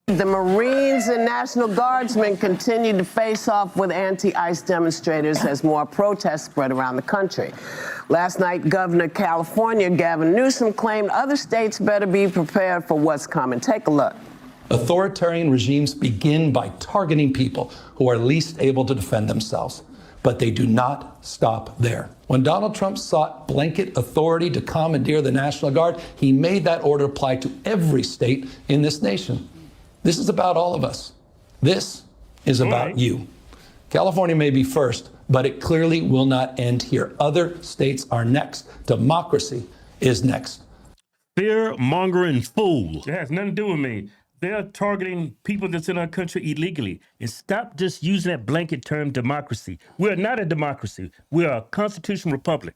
The Marines and National Guardsmen continue to face off with anti-ICE demonstrators as more protests spread around the country. Last night, Governor of California, Gavin Newsom, claimed other states better be prepared for what's coming. Take a look. Authoritarian regimes begin by targeting people who are least able to defend themselves, but they do not stop there. When Donald Trump sought blanket authority to commandeer the National Guard, he made that order apply to every state in this nation. This is about all of us. This is about you. California may be first, but it clearly will not end here. Other states are next. Democracy is next. Fear-mongering fool. It has nothing to do with me. They're targeting people that's in our country illegally. And stop just using that blanket term democracy. We're not a democracy. We're a constitutional republic.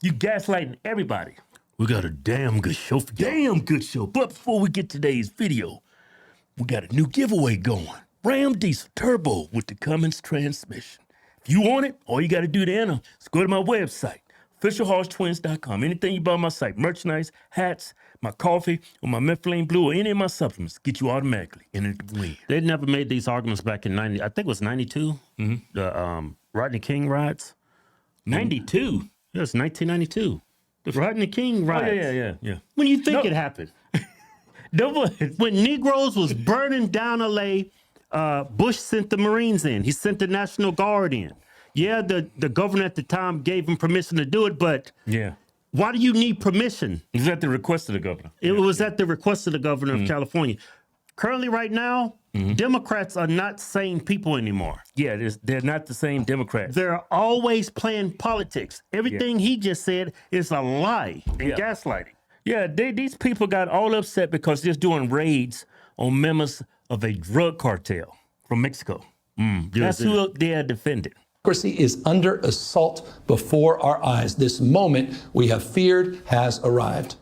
You gaslighting everybody. We got a damn good show for you. Damn good show. But before we get to today's video, we got a new giveaway going. Ram Diesel Turbo with the Cummins transmission. If you want it, all you got to do to enter is go to my website, officialhorsetwins.com. Anything you buy on my site, merchandise, hats, my coffee, or my Methylene Blue, or any of my supplements, get you automatically in to win. They never made these arguments back in 90, I think it was 92, the Rodney King riots. 92? Yeah, it's 1992. The Rodney King riots. Oh, yeah. When you think it happened? When Negroes was burning down LA, Bush sent the Marines in. He sent the National Guard in. Yeah, the governor at the time gave him permission to do it, but why do you need permission? It was at the request of the governor. It was at the request of the governor of California. Currently, right now, Democrats are not sane people anymore. Yeah, they're not the same Democrats. They're always playing politics. Everything he just said is a lie and gaslighting. Yeah, these people got all upset because they're doing raids on members of a drug cartel from Mexico. That's who they are defending. Democracy is under assault before our eyes. This moment we have feared has arrived.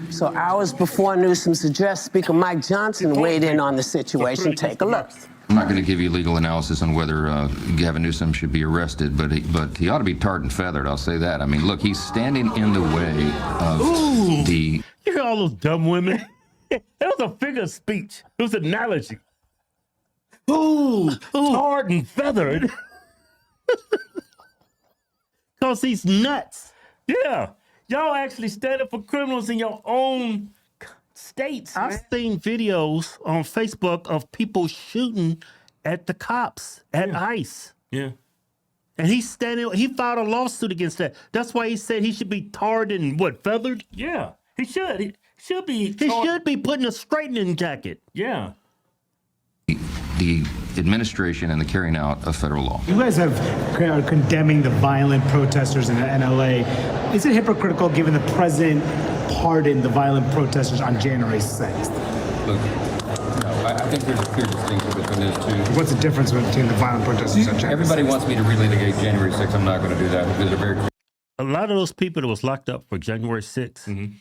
So hours before Newsom's address, Speaker Mike Johnson weighed in on the situation. Take a look. I'm not going to give you legal analysis on whether Gavin Newsom should be arrested, but he ought to be tarred and feathered, I'll say that. I mean, look, he's standing in the way of the... You hear all those dumb women? That was a figure of speech. It was an analogy. Ooh, tarred and feathered. Because he's nuts. Yeah. Y'all actually stand up for criminals in your own states. I've seen videos on Facebook of people shooting at the cops at ICE. Yeah. And he filed a lawsuit against that. That's why he said he should be tarred and feathered? Yeah. He should. He should be put in a straightening jacket. Yeah. The administration and the carrying out of federal law. You guys are condemning the violent protesters in LA. Is it hypocritical given the president pardoned the violent protesters on January 6th? Look, no, I think there's a clear distinction between those two. What's the difference between the violent protesters on January 6th? Everybody wants me to relitigate January 6th. I'm not going to do that because they're very clear. A lot of those people that was locked up for January 6th,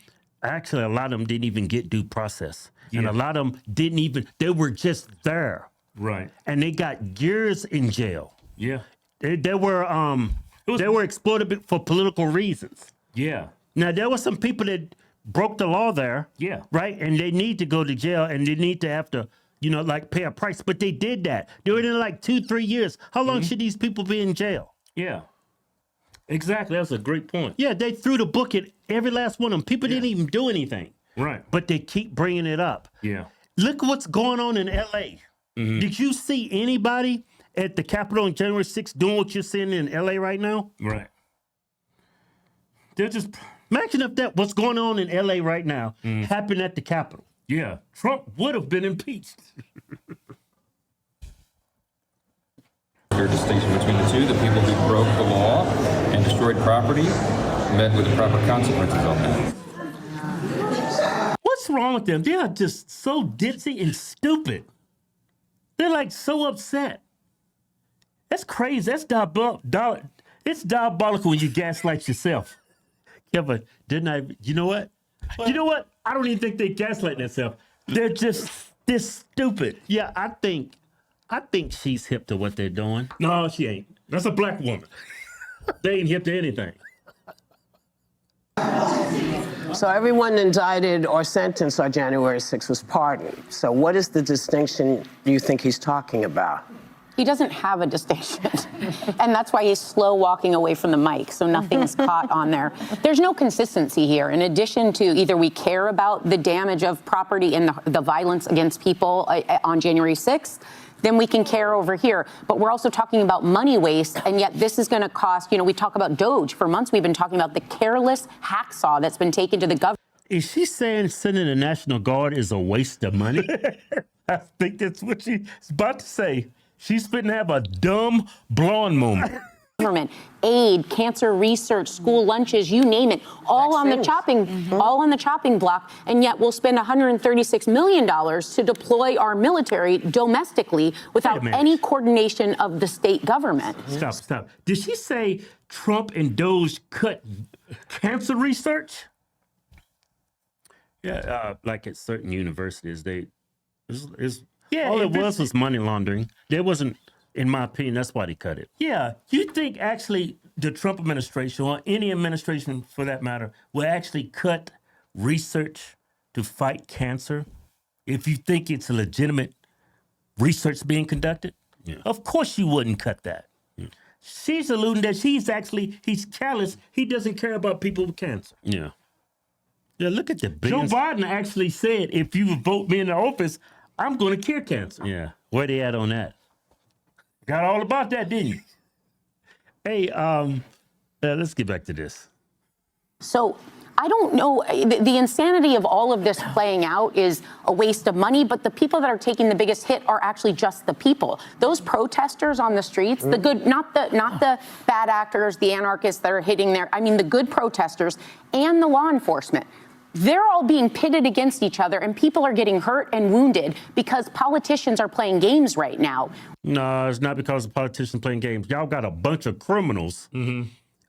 actually a lot of them didn't even get due process. Yeah. And a lot of them didn't even, they were just there. Right. And they got years in jail. Yeah. They were exploited for political reasons. Yeah. Now, there were some people that broke the law there. Yeah. Right? And they need to go to jail and they need to have to, pay a price. But they did that. They were in 2-3 years. How long should these people be in jail? Yeah. Exactly. That's a great point. Yeah, they threw the book at every last one of them. People didn't even do anything. Right. But they keep bringing it up. Yeah. Look what's going on in L.A. Did you see anybody at the Capitol on January 6th doing what you're seeing in L.A. right now? Right. They're just... Imagine if what's going on in L.A. right now happened at the Capitol. Yeah. Trump would have been impeached. Clear distinction between the two. The people who broke the law and destroyed property met with the proper consequences on that. What's wrong with them? They are just so ditzy and stupid. They're so upset. That's crazy. That's diabolical. It's diabolical when you gaslight yourself. Yeah, but you know what? You know what? I don't even think they gaslight themselves. They're just this stupid. Yeah, I think she's hip to what they're doing. No, she ain't. That's a black woman. They ain't hip to anything. So everyone indicted or sentenced on January 6th was pardoned. So what is the distinction you think he's talking about? He doesn't have a distinction. And that's why he's slow walking away from the mic, so nothing's caught on there. There's no consistency here. In addition to either we care about the damage of property and the violence against people on January 6th, then we can care over here. But we're also talking about money waste, and yet this is going to cost, we talk about DOGE. For months we've been talking about the careless hacksaw that's been taken to the government. Is she saying sending the National Guard is a waste of money? I think that's what she's about to say. She's fitting to have a dumb blonde moment. Government aid, cancer research, school lunches, you name it, all on the chopping block, and yet we'll spend $136 million to deploy our military domestically without any coordination of the state government. Stop. Did she say Trump and Doge cut cancer research? Yeah, like at certain universities, all it was money laundering. There wasn't, in my opinion, that's why they cut it. Yeah, you think actually the Trump administration, or any administration for that matter, will actually cut research to fight cancer if you think it's a legitimate research being conducted? Yeah. Of course you wouldn't cut that. Yeah. She's alluding that he's callous. He doesn't care about people with cancer. Yeah. Yeah, look at the billions. Joe Biden actually said, if you vote me in the office, I'm going to cure cancer. Yeah. Where they at on that? Got all about that, didn't you? Hey, let's get back to this. So I don't know. The insanity of all of this playing out is a waste of money, but the people that are taking the biggest hit are actually just the people. Those protesters on the streets, the good, not the bad actors, the anarchists that are hitting there. I mean, the good protesters and the law enforcement. They're all being pitted against each other, and people are getting hurt and wounded because politicians are playing games right now. No, it's not because the politicians playing games. Y'all got a bunch of criminals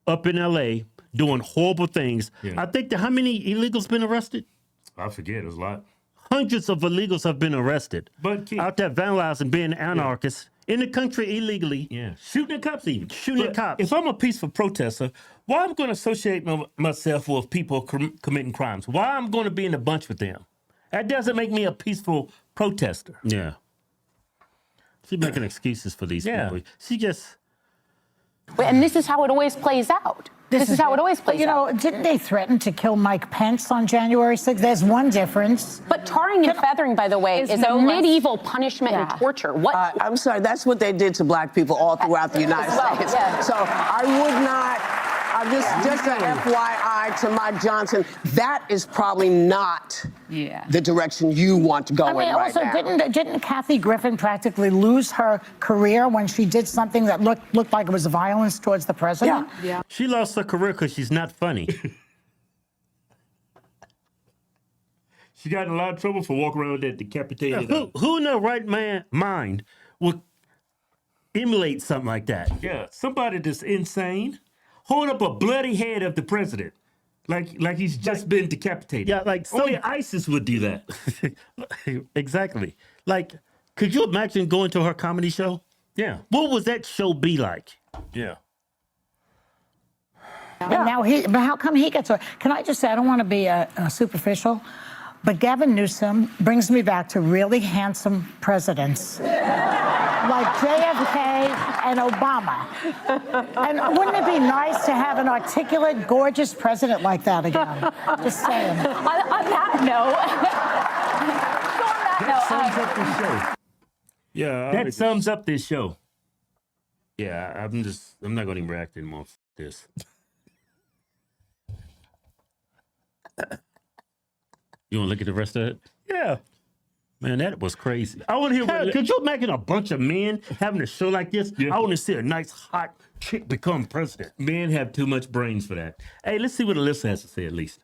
up in L.A. doing horrible things. Yeah. I think how many illegals been arrested? I forget. It was a lot. Hundreds of illegals have been arrested. But out there vandalizing, being anarchists in the country illegally. Yeah. Shooting at cops even. Shooting at cops. If I'm a peaceful protester, why am I going to associate myself with people committing crimes? Why am I going to be in a bunch with them? That doesn't make me a peaceful protester. Yeah. She's making excuses for these people. She just... And this is how it always plays out. This is how it always plays out. Didn't they threaten to kill Mike Pence on January 6th? There's one difference. But tarring and feathering, by the way, is a medieval punishment and torture. I'm sorry, that's what they did to black people all throughout the United States. Yeah. So I would not, just an FYI to Mike Johnson, that is probably not the direction you want to go in right now. Didn't Kathy Griffin practically lose her career when she did something that looked like it was violence towards the president? Yeah. She lost her career because she's not funny. She got in a lot of trouble for walking around with that decapitated. Who in their right mind would emulate something like that? Yeah, somebody that's insane. Hold up a bloody head of the president. Like he's just been decapitated. Yeah, like only ISIS would do that. Exactly. Like, could you imagine going to her comedy show? Yeah. What would that show be like? Yeah. And now but how come he gets? Can I just say, I don't want to be superficial, but Gavin Newsom brings me back to really handsome presidents like JFK and Obama. And wouldn't it be nice to have an articulate, gorgeous president like that again? Just saying. On that note, that sums up this show. Yeah, that sums up this show. Yeah, I'm not going to react anymore to this. You want to look at the rest of it? Yeah. Man, that was crazy. I want to hear. Could you imagine a bunch of men having a show like this? Yeah. I want to see a nice hot chick become president. Men have too much brains for that. Hey, let's see what Alyssa has to say at least.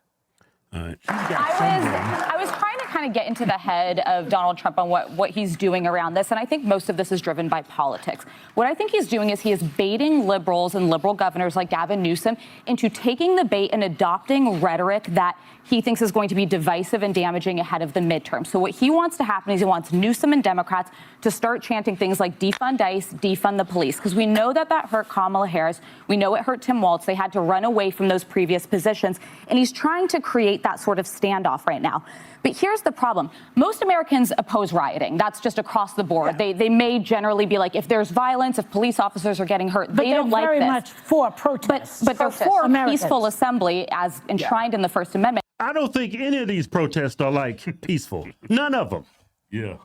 All right. I was trying to kind of get into the head of Donald Trump on what he's doing around this, and I think most of this is driven by politics. What I think he's doing is he is baiting liberals and liberal governors like Gavin Newsom into taking the bait and adopting rhetoric that he thinks is going to be divisive and damaging ahead of the midterm. So what he wants to happen is he wants Newsom and Democrats to start chanting things like defund ICE, defund the police, because we know that hurt Kamala Harris. We know it hurt Tim Walz. They had to run away from those previous positions. And he's trying to create that sort of standoff right now. But here's the problem. Most Americans oppose rioting. That's just across the board. Yeah. They may generally be like, if there's violence, if police officers are getting hurt, But they don't like very this. much for protests. But they're for Americans. peaceful assembly as enshrined in the First Amendment. I don't think any of these protests are like peaceful. None of them. Yeah.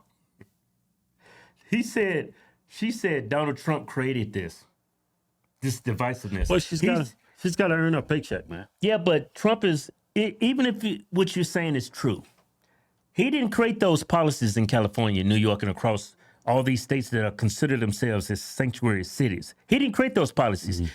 She said Donald Trump created this divisiveness. Well, she's got to earn her paycheck, man. Yeah, but Trump is, even if what you're saying is true, he didn't create those policies in California, New York, and across all these states that are considered themselves as sanctuary cities. He didn't create those policies.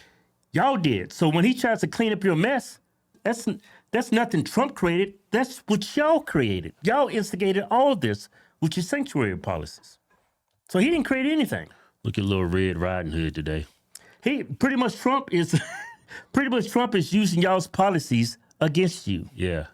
Y'all did. So when he tries to clean up your mess, that's nothing Trump created. That's what y'all created. Y'all instigated all of this with your sanctuary policies. So he didn't create anything. Look at little Red Riding Hood today. Trump is using y'all's policies against you. Yeah.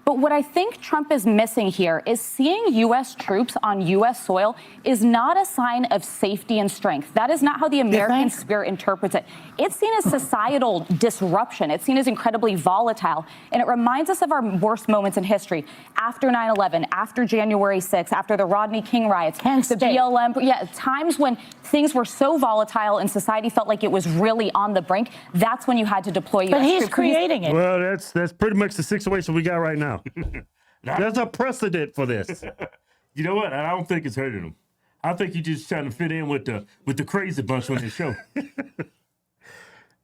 But what I think Trump is missing here is seeing U.S. troops on U.S. soil is not a sign of safety and strength. That is not how the American spirit interprets it. It's seen as societal disruption. It's seen as incredibly volatile. And it reminds us of our worst moments in history. After 9/11, after January 6th, after the Rodney King riots, the BLM, times when things were so volatile and society felt like it was really on the brink. That's when you had to deploy U.S. But he's troops. creating it. Well, that's pretty much the situation we got right now. There's a precedent for this. You know what? I don't think it's hurting him. I think he's just trying to fit in with the crazy bunch on his show.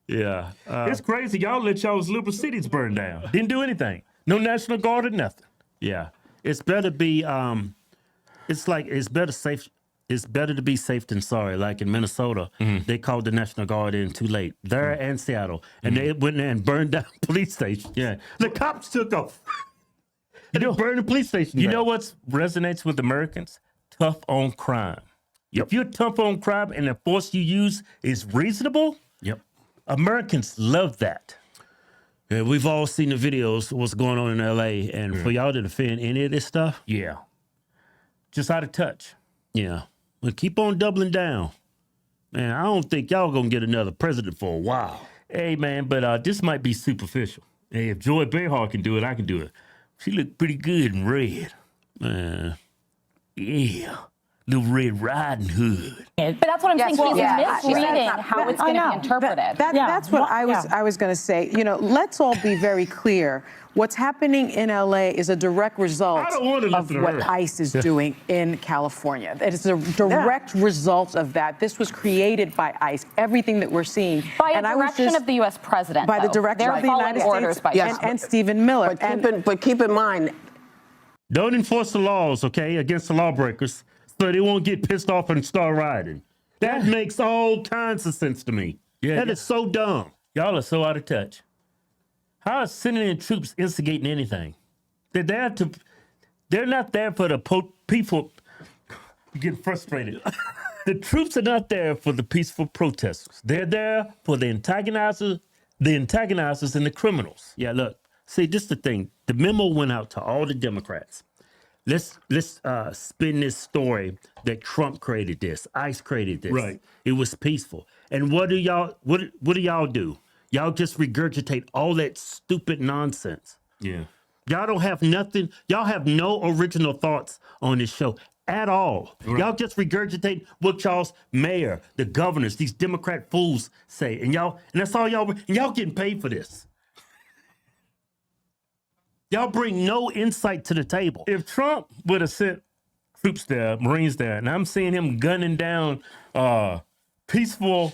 Yeah. It's crazy. Y'all let y'all's liberal cities burn down. Didn't do anything. No National Guard or nothing. Yeah. It's better be it's better to be safe than sorry. Like in Minnesota, they called the National Guard in too late. There and Seattle. And they went there and burned down police stations. Yeah. The cops took off. And they burned the police station. You know what resonates with Americans? Tough on crime. If you're tough on crime and the force you use is reasonable, Americans love that. Yeah, we've all seen the videos of what's going on in L.A. And for y'all to defend any of this stuff, just out of touch. Yeah. Well, keep on doubling down. Man, I don't think y'all gonna get another president for a while. Hey, man, but this might be superficial. Hey, if Joy Behar can do it, I can do it. She looked pretty good in red. Yeah. Little Red Riding Hood. But that's what I'm saying. He's misreading how it's going to be interpreted. That's what I was going to say. You know, let's all be very clear. What's happening in LA is a direct result of what ICE is doing in California. It is a direct result of that. This was created by ICE. Everything that we're seeing by a direction of the U.S. president. By the direction of the United States and Stephen Miller. But keep in mind, don't enforce the laws, okay, against the lawbreakers, so they won't get pissed off and start rioting. That makes all kinds of sense to me. That is so dumb. Y'all are so out of touch. How is sending in troops instigating anything? They're not there for the people getting frustrated. The troops are not there for the peaceful protesters. They're there for the antagonizers and the criminals. Yeah, look, see, this is the thing. The memo went out to all the Democrats. Let's spin this story that Trump created this, ICE created this. Right. It was peaceful. And what do y'all do? Y'all just regurgitate all that stupid nonsense. Yeah. Y'all don't have nothing. Y'all have no original thoughts on this show at all. Right. Y'all just regurgitate what y'all's mayor, the governors, these Democrat fools say. And that's all y'all, and y'all getting paid for this. Y'all bring no insight to the table. If Trump would have sent troops there, Marines there, and I'm seeing him gunning down peaceful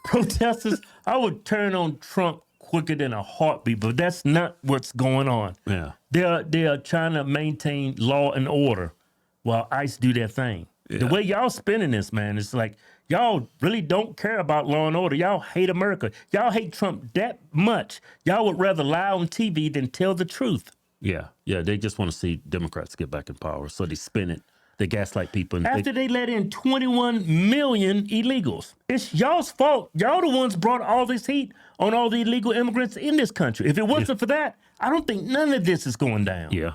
protesters, I would turn on Trump quicker than a heartbeat, but that's not what's going on. Yeah. They are trying to maintain law and order while ICE do their thing. Yeah. The way y'all spinning this, man, it's like y'all really don't care about law and order. Y'all hate America. Y'all hate Trump that much. Y'all would rather lie on TV than tell the truth. Yeah, they just want to see Democrats get back in power, so they spin it. They gaslight people. After they let in 21 million illegals. It's y'all's fault. Y'all the ones brought all this heat on all the illegal immigrants in this country. If it wasn't for that, I don't think none of this is going down. Yeah.